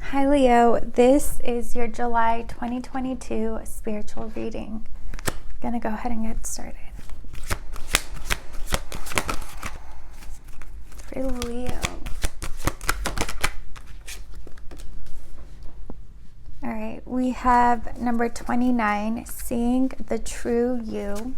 Hi Leo, this is your July 2022 spiritual reading. I'm gonna go ahead and get started. For Leo. All right, we have number 29, Seeing the True You.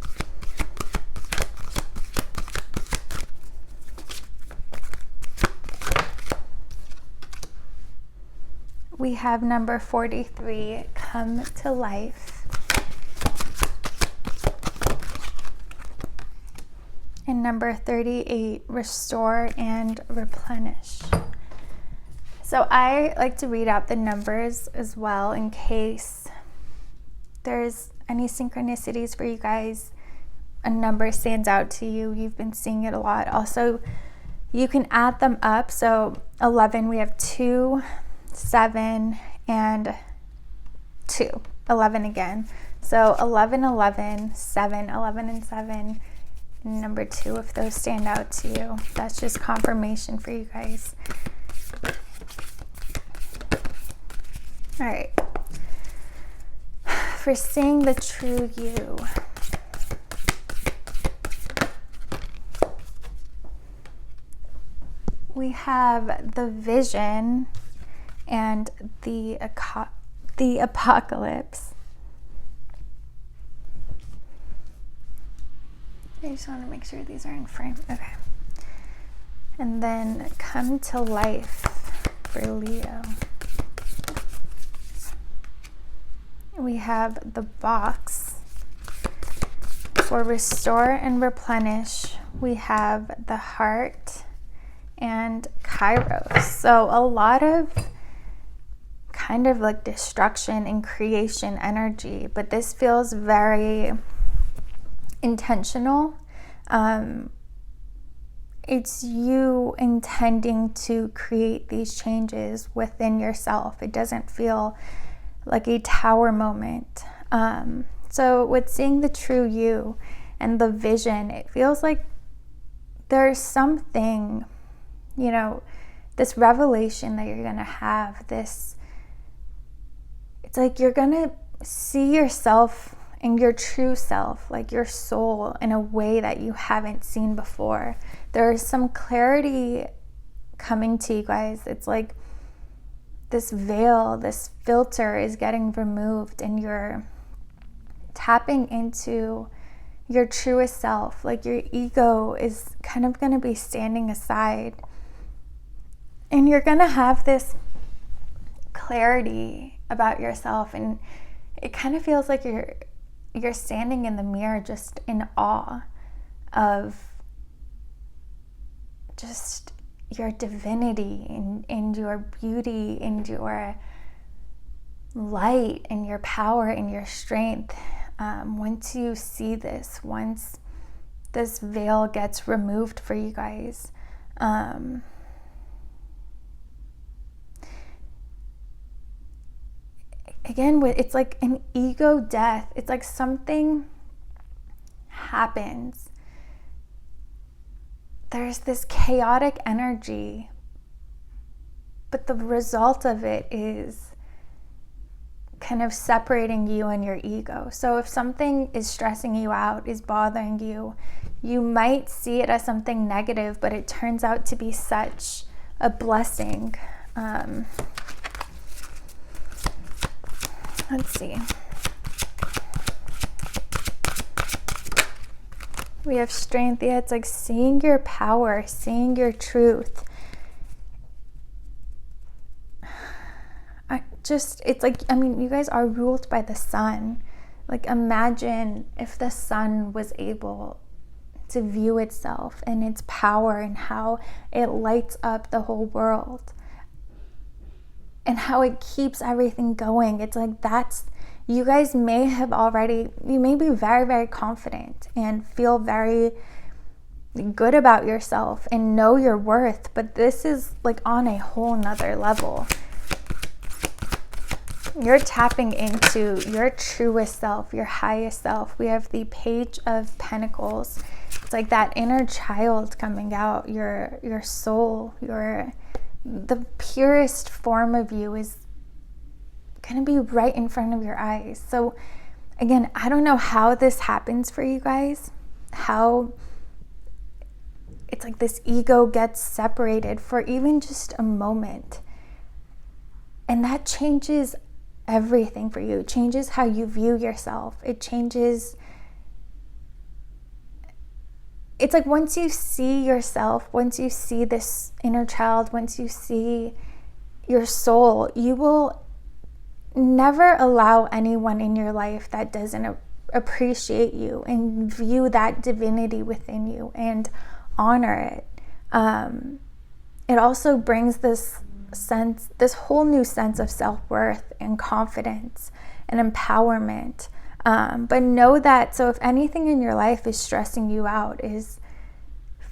We have number 43, Come to Life. And number 38, Restore and Replenish. So I like to read out the numbers as well in case there's any synchronicities for you guys. A number stands out to you. You've been seeing it a lot. Also, you can add them up. So 11, we have 2, 7, and 2. 11 again. So 11, 11, 7, 11, and 7. And number 2, if those stand out to you. That's just confirmation for you guys. All right. For seeing the true you. We have the vision and the apocalypse. I just want to make sure these are in frame. Okay. And then come to life for Leo. We have the box. For restore and replenish, we have the heart and Kairos. So a lot of kind of like destruction and creation energy, but this feels very intentional. It's you intending to create these changes within yourself. It doesn't feel like a tower moment. So with seeing the true you and the vision, it feels like there's something, this revelation that you're gonna have, it's like you're gonna see yourself and your true self, like your soul, in a way that you haven't seen before. There's some clarity coming to you guys. It's like this veil, this filter is getting removed and you're tapping into your truest self. Like your ego is kind of going to be standing aside and you're going to have this clarity about yourself, and it kind of feels like you're standing in the mirror just in awe of just your divinity and your beauty and your light and your power and your strength. Once you see this, once this veil gets removed for you guys, again, it's like an ego death. It's like something happens. There's this chaotic energy, but the result of it is kind of separating you and your ego. So if something is stressing you out, is bothering you, you might see it as something negative, but it turns out to be such a blessing. Let's see. We have strength. Yeah, it's like seeing your power, seeing your truth. It's like, you guys are ruled by the sun. Like, imagine if the sun was able to view itself and its power and how it lights up the whole world and how it keeps everything going. It's like you guys you may be very, very confident and feel very good about yourself and know your worth, but this is like on a whole nother level. You're tapping into your truest self, your highest self. We have the Page of Pentacles. It's like that inner child coming out, your soul, your the purest form of you is going to be right in front of your eyes. So again, I don't know how this happens for you guys, how it's like this ego gets separated for even just a moment. And that changes everything for you. It changes how you view yourself. It changes. It's like once you see yourself, once you see this inner child, once you see your soul, you will never allow anyone in your life that doesn't appreciate you and view that divinity within you and honor it. It also brings this whole new sense of self-worth and confidence and empowerment. But know that, so if anything in your life is stressing you out, is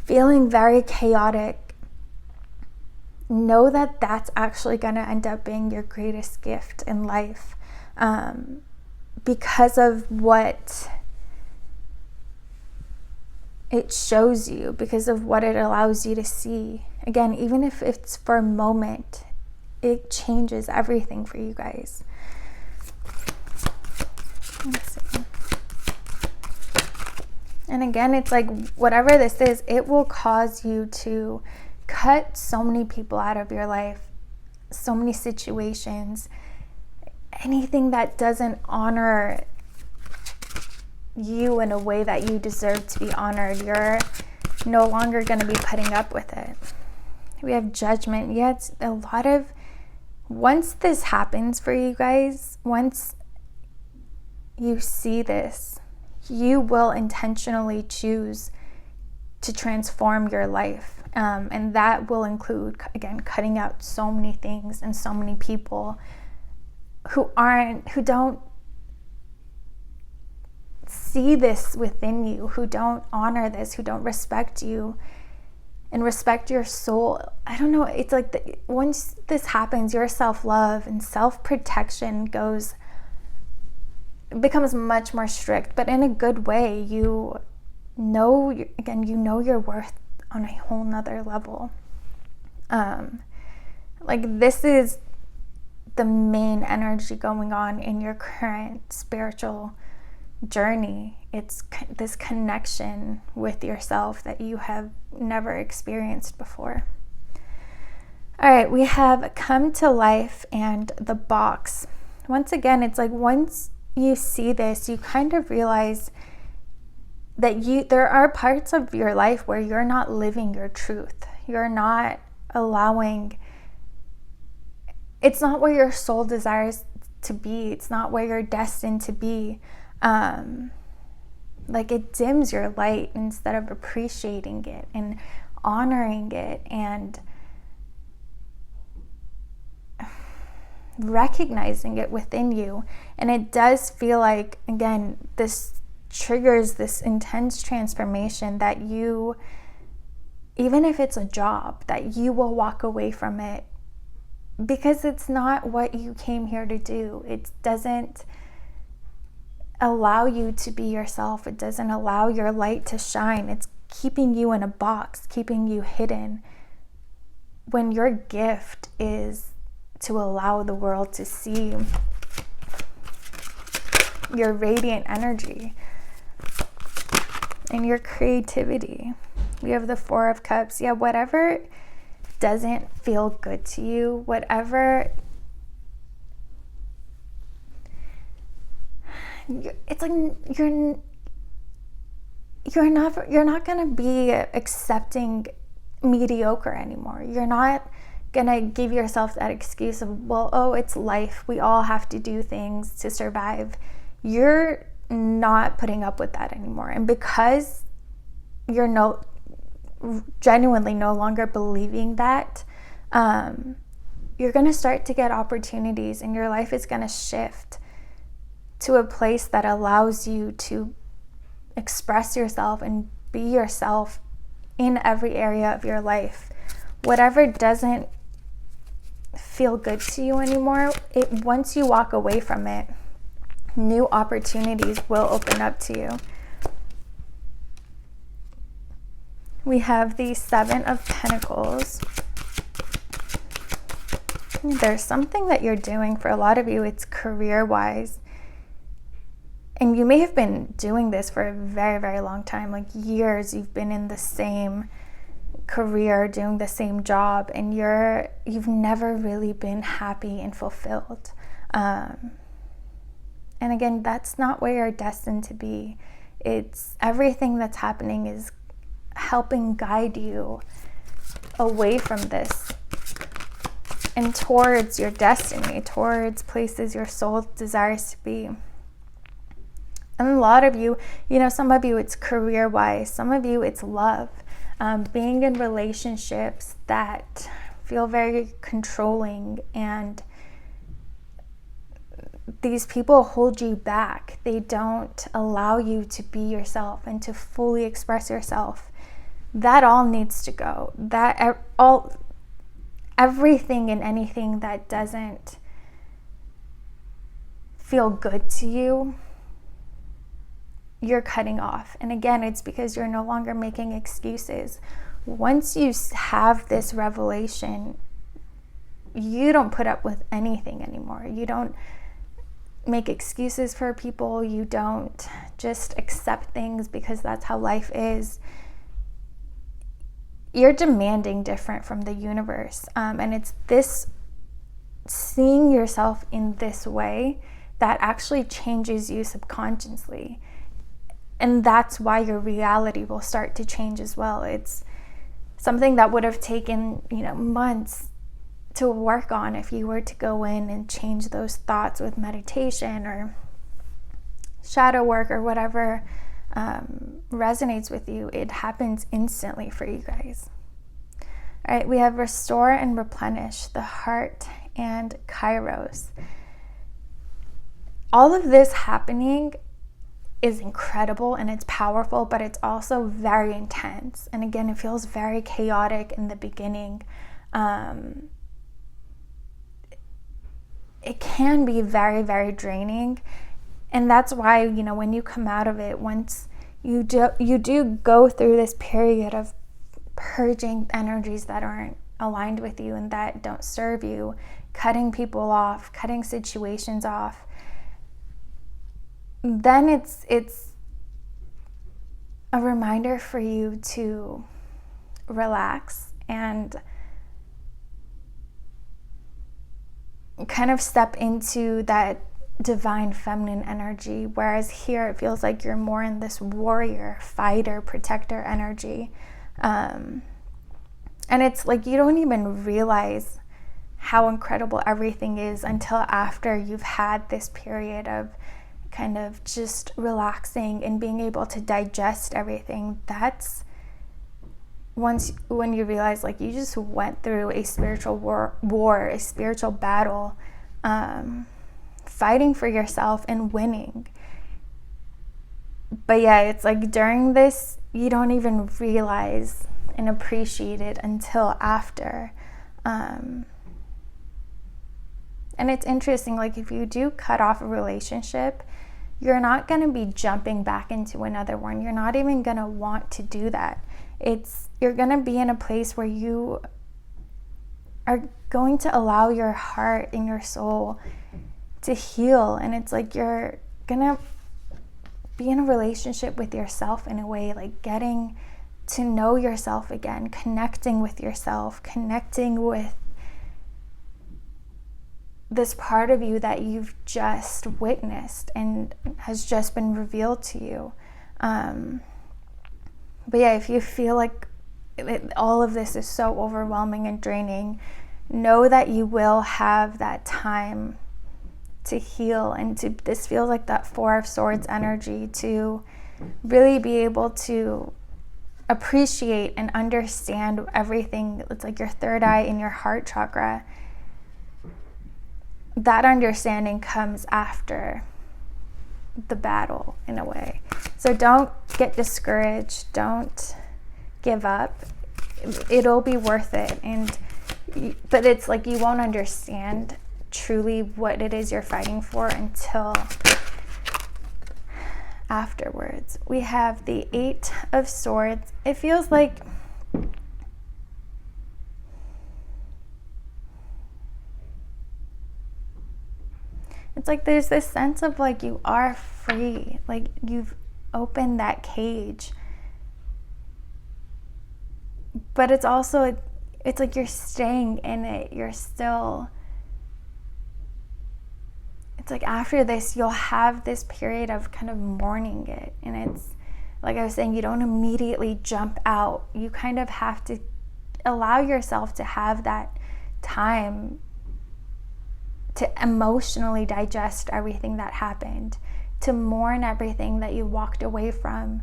feeling very chaotic, know that that's actually going to end up being your greatest gift in life, because of what it shows you, because of what it allows you to see. Again, even if it's for a moment, it changes everything for you guys. Let's see. And again, it's like whatever this is, it will cause you to cut so many people out of your life, so many situations, anything that doesn't honor you in a way that you deserve to be honored. You're no longer going to be putting up with it. We have judgment. Yet a lot of, once this happens for you guys, once you see this, you will intentionally choose to transform your life. And that will include, again, cutting out so many things and so many people who don't see this within you, who don't honor this, who don't respect you and respect your soul. I don't know, it's like once this happens, your self-love and self-protection becomes much more strict, but in a good way. You know your worth on a whole nother level. Like this is the main energy going on in your current spiritual journey. It's this connection with yourself that you have never experienced before. All right, we have come to life and the box. Once again, it's like once you see this, you kind of realize that there are parts of your life where you're not living your truth. You're not allowing, it's not where your soul desires to be. It's not where you're destined to be. Like it dims your light instead of appreciating it and honoring it and recognizing it within you. And it does feel like, again, this triggers this intense transformation that you, even if it's a job, that you will walk away from it because it's not what you came here to do. It doesn't allow you to be yourself. It doesn't allow your light to shine. It's keeping you in a box, keeping you hidden, when your gift is to allow the world to see your radiant energy and your creativity. We have the Four of Cups. Yeah, whatever doesn't feel good to you, whatever, it's like you're not going to be accepting mediocre anymore. You're not going to give yourself that excuse of, well, oh, it's life. We all have to do things to survive. You're not putting up with that anymore. And because you're genuinely no longer believing that, you're going to start to get opportunities and your life is going to shift to a place that allows you to express yourself and be yourself in every area of your life. Whatever doesn't feel good to you anymore, once you walk away from it, new opportunities will open up to you. We have the Seven of Pentacles. there's something that you're doing. For a lot of you, it's career-wise. And you may have been doing this for a very, very long time, like years. You've been in the same career, doing the same job, and you've never really been happy and fulfilled. And again, that's not where you're destined to be. It's everything that's happening is helping guide you away from this and towards your destiny, towards places your soul desires to be. And a lot of you, some of you it's career-wise, some of you it's love. Being in relationships that feel very controlling, and these people hold you back. They don't allow you to be yourself and to fully express yourself. That all needs to go. Everything and anything that doesn't feel good to you, you're cutting off. And again, it's because you're no longer making excuses. Once you have this revelation, you don't put up with anything anymore. You don't make excuses for people. You don't just accept things because that's how life is. You're demanding different from the universe. And it's this seeing yourself in this way that actually changes you subconsciously. And that's why your reality will start to change as well. It's something that would have taken, months to work on if you were to go in and change those thoughts with meditation or shadow work or whatever resonates with you. It happens instantly for you guys. All right, we have restore and replenish, the heart, and Kairos. All of this happening is incredible and it's powerful, but it's also very intense. And again, it feels very chaotic in the beginning. It can be very, very draining. And that's why, when you come out of it, once you do go through this period of purging energies that aren't aligned with you and that don't serve you, cutting people off, cutting situations off, then it's a reminder for you to relax and kind of step into that divine feminine energy, whereas here it feels like you're more in this warrior, fighter, protector energy. And it's like you don't even realize how incredible everything is until after you've had this period of kind of just relaxing and being able to digest everything. That's when you realize like you just went through a spiritual war, a spiritual battle, fighting for yourself and winning. But yeah, it's like during this, you don't even realize and appreciate it until after. And it's interesting, like if you do cut off a relationship, you're not going to be jumping back into another one. You're not even going to want to do that. You're going to be in a place where you are going to allow your heart and your soul to heal. And it's like you're going to be in a relationship with yourself in a way, like getting to know yourself again, connecting with yourself, connecting with this part of you that you've just witnessed and has just been revealed to you. But yeah, if you feel like all of this is so overwhelming and draining, know that you will have that time to heal, and this feels like that Four of Swords energy, to really be able to appreciate and understand everything. It's like your third eye in your heart chakra. That understanding comes after the battle in a way. So don't get discouraged. Don't give up. It'll be worth it. But it's like you won't understand truly what it is you're fighting for until afterwards. We have the Eight of Swords. It feels like it's like there's this sense of like you are free, like you've opened that cage. But it's also, it's like you're staying in it. You're still, it's like after this, you'll have this period of kind of mourning it. And it's, like I was saying, you don't immediately jump out. You kind of have to allow yourself to have that time to emotionally digest everything that happened, to mourn everything that you walked away from,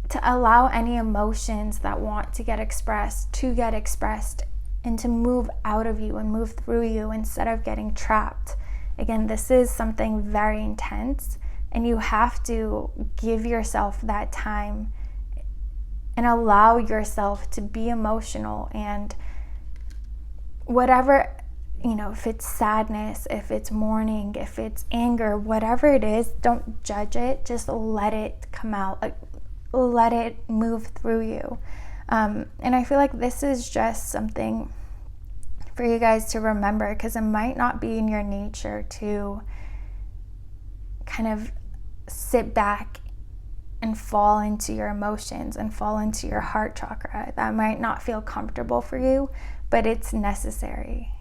to allow any emotions that want to get expressed, and to move out of you and move through you instead of getting trapped. Again, this is something very intense, and you have to give yourself that time and allow yourself to be emotional. And whatever, if it's sadness, if it's mourning, if it's anger, whatever it is, don't judge it. Just let it come out. Like, let it move through you. And I feel like this is just something for you guys to remember, because it might not be in your nature to kind of sit back and fall into your emotions and fall into your heart chakra. That might not feel comfortable for you, but it's necessary.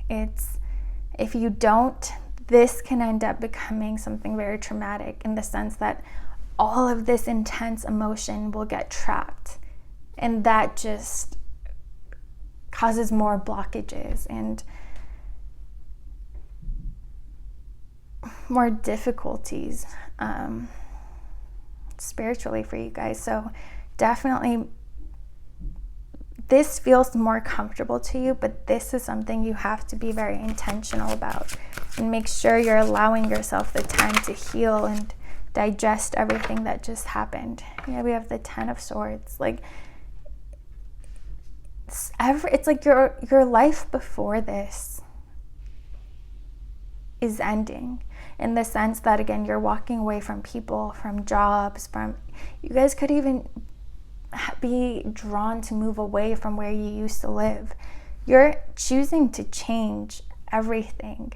If you don't, this can end up becoming something very traumatic, in the sense that all of this intense emotion will get trapped, and that just causes more blockages and more difficulties spiritually for you guys. So definitely, this feels more comfortable to you, but this is something you have to be very intentional about, and make sure you're allowing yourself the time to heal and digest everything that just happened. We have the 10 of Swords. Like, it's like your life before this is ending, in the sense that, again, you're walking away from people, from jobs, you guys could even be drawn to move away from where you used to live. You're choosing to change everything.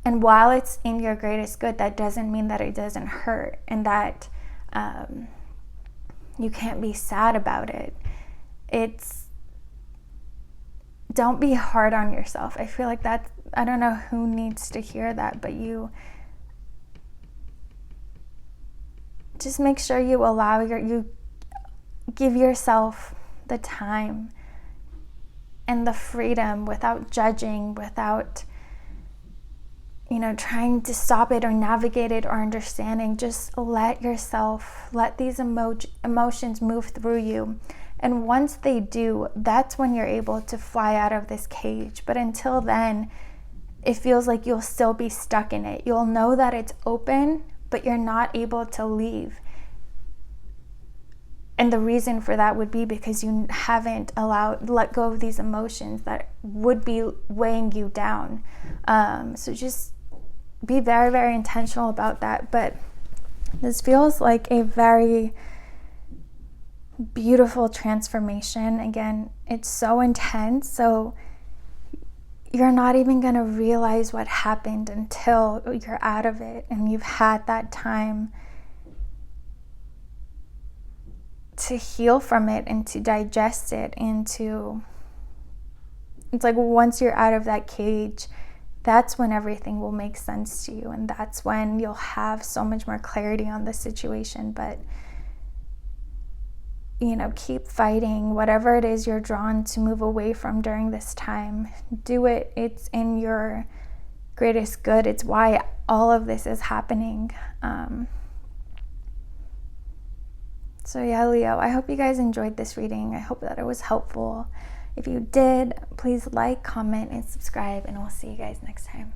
And while it's in your greatest good, that doesn't mean that it doesn't hurt, and that you can't be sad about it. Don't be hard on yourself. I feel like I don't know who needs to hear that, but you just make sure you you give yourself the time and the freedom, without judging, without trying to stop it or navigate it or understanding. Just let these emotions move through you. And once they do, that's when you're able to fly out of this cage. But until then, it feels like you'll still be stuck in it. You'll know that it's open, but you're not able to leave. And the reason for that would be because you haven't let go of these emotions that would be weighing you down. So just be very, very intentional about that. But this feels like a very beautiful transformation. Again, it's so intense, so you're not even going to realize what happened until you're out of it and you've had that time to heal from it and to digest it, and it's like once you're out of that cage, that's when everything will make sense to you, and that's when you'll have so much more clarity on the situation. But keep fighting whatever it is you're drawn to move away from during this time. Do it. It's in your greatest good. It's why all of this is happening. So yeah, Leo, I hope you guys enjoyed this reading. I hope that it was helpful. If you did, please like, comment, and subscribe, and we'll see you guys next time.